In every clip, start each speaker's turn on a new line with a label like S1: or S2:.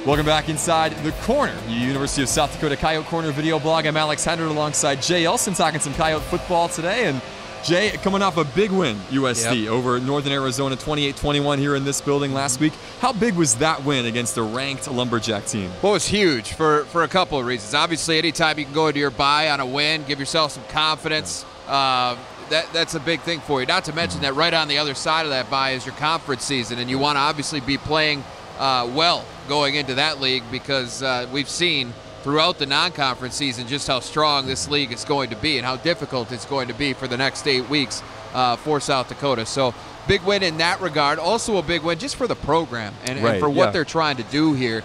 S1: Welcome back inside the corner, University of South Dakota Coyote Corner video blog. I'm Alex Heinert alongside Jay Elsen, talking some Coyote football today. And Jay, coming off a big win, USD, over Northern Arizona, 28-21 here in this building last week. How big was that win against a ranked Lumberjack team?
S2: Well, it was huge for a couple of reasons. Obviously, anytime you can go into your bye on a win, give yourself some confidence, that's a big thing for you. Not to mention that right on the other side of that bye is your conference season, and you want to obviously be playing well going into that league, because we've seen throughout the non-conference season just how strong this league is going to be and how difficult it's going to be for the next 8 weeks for South Dakota. So big win in that regard. Also a big win just for the program and for what they're trying to do here.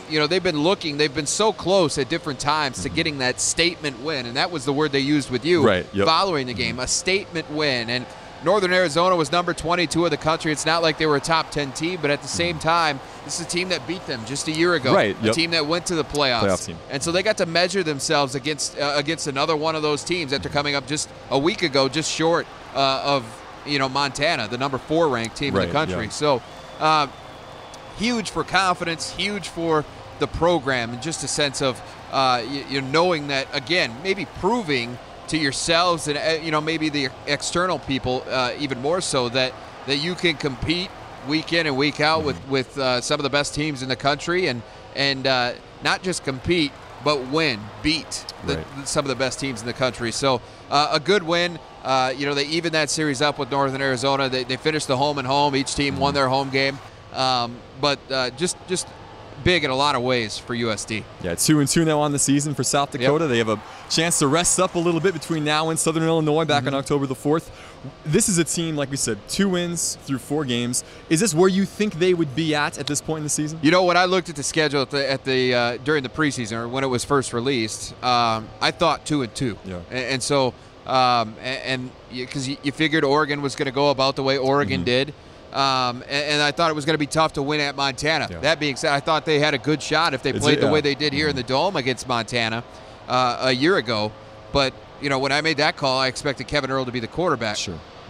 S2: You know, they've been so close at different times to getting that statement win, and that was the word they used with you following the game, a statement win. And Northern Arizona was number 22 of the country. It's not like they were a top 10 team, but at the same time, this is a team that beat them just a year ago. A team that went to the playoffs. And so they got to measure themselves against another one of those teams after coming up just a week ago, just short of Montana, the number 4 ranked team in the country. So huge for confidence, huge for the program, and just a sense of knowing that, again, maybe proving to yourselves and maybe the external people even more so that you can compete week in and week out with some of the best teams in the country, and not just compete but beat some of the best teams in the country. So a good win. They evened that series up with Northern Arizona. They finished the home and home. Each team won their home game, but just big in a lot of ways for USD. Yeah,
S1: 2-2 now on the season for South Dakota. They have a chance to rest up a little bit between now and Southern Illinois back on October the 4th. This is a team, like we said, 2 wins through 4 games. Is this where you think they would be at this point in the season?
S2: You know, when I looked at the schedule during the preseason, or when it was first released, I thought 2-2. And so, because you figured Oregon was going to go about the way Oregon did. And I thought it was going to be tough to win at Montana. That being said, I thought they had a good shot if they played the way they did here in the Dome against Montana a year ago. But, when I made that call, I expected Kevin Earl to be the quarterback.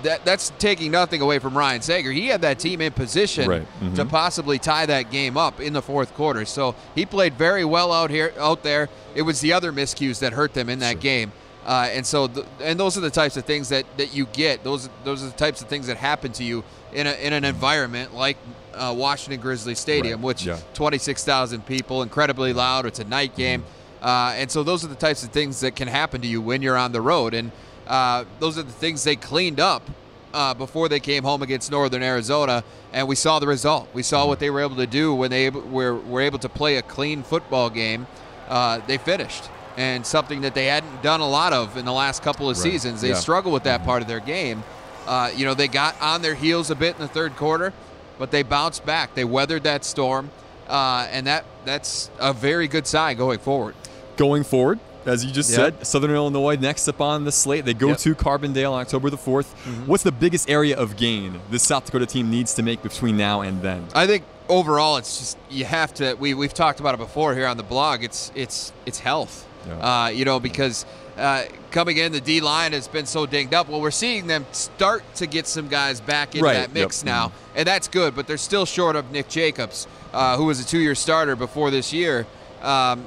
S2: That's taking nothing away from Ryan Sager. He had that team in position to possibly tie that game up in the 4th quarter. So he played very well out there. It was the other miscues that hurt them in that game. And those are the types of things that you get. Those are the types of things that happen to you in an environment like Washington Grizzly Stadium, which 26,000 people, incredibly loud. It's a night game, and so those are the types of things that can happen to you when you're on the road. And those are the things they cleaned up before they came home against Northern Arizona, and we saw the result. We saw what they were able to do when they were able to play a clean football game. They finished. And something that they hadn't done a lot of in the last couple of seasons. They struggled with that part of their game. They got on their heels a bit in the 3rd quarter, but they bounced back. They weathered that storm, and that's a very good sign going forward.
S1: Going forward, as you just said, Southern Illinois next up on the slate. They go to Carbondale on October the 4th. What's the biggest area of gain this South Dakota team needs to make between now and then?
S2: I think overall it's just you have to. We've talked about it before here on the blog. It's health. Because coming in, the D-line has been so dinged up. Well, we're seeing them start to get some guys back into that mix now, and that's good, but they're still short of Nick Jacobs, who was a 2-year starter before this year.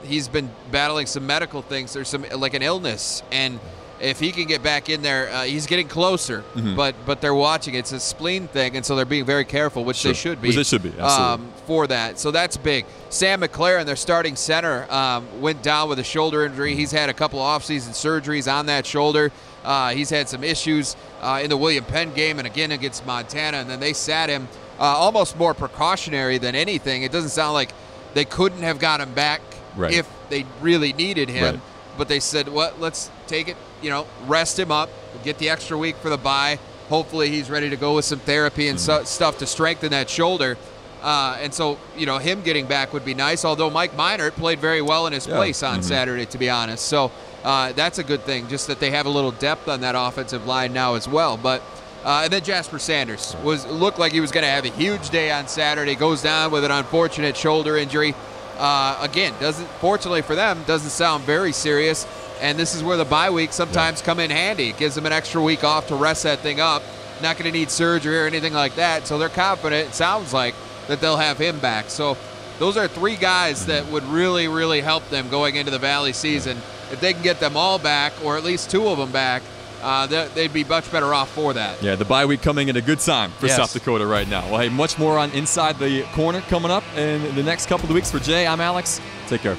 S2: He's been battling some medical things. There's like an illness, and if he can get back in there, he's getting closer, but they're watching. It's a spleen thing, and so they're being very careful, which they should be. For that. So that's big. Sam McLaren, their starting center, went down with a shoulder injury. He's had a couple of offseason surgeries on that shoulder. He's had some issues in the William Penn game and again against Montana, and then they sat him almost more precautionary than anything. It doesn't sound like they couldn't have got him back if they really needed him, but they said, well, let's take it, rest him up, get the extra week for the bye. Hopefully he's ready to go with some therapy and stuff to strengthen that shoulder. And so, him getting back would be nice, although Mike Heinert played very well in his place on Saturday, to be honest. So that's a good thing, just that they have a little depth on that offensive line now as well. But and then Jasper Sanders looked like he was going to have a huge day on Saturday, goes down with an unfortunate shoulder injury. Again, fortunately for them, doesn't sound very serious. And this is where the bye weeks sometimes come in handy. It gives them an extra week off to rest that thing up. Not going to need surgery or anything like that. So they're confident, it sounds like, that they'll have him back. So those are 3 guys that would really, really help them going into the Valley season. If they can get them all back, or at least 2 of them back, they'd be much better off for that.
S1: Yeah, the bye week coming at a good time for South Dakota right now. Well, hey, much more on Inside the Corner coming up in the next couple of weeks. For Jay, I'm Alex. Take care.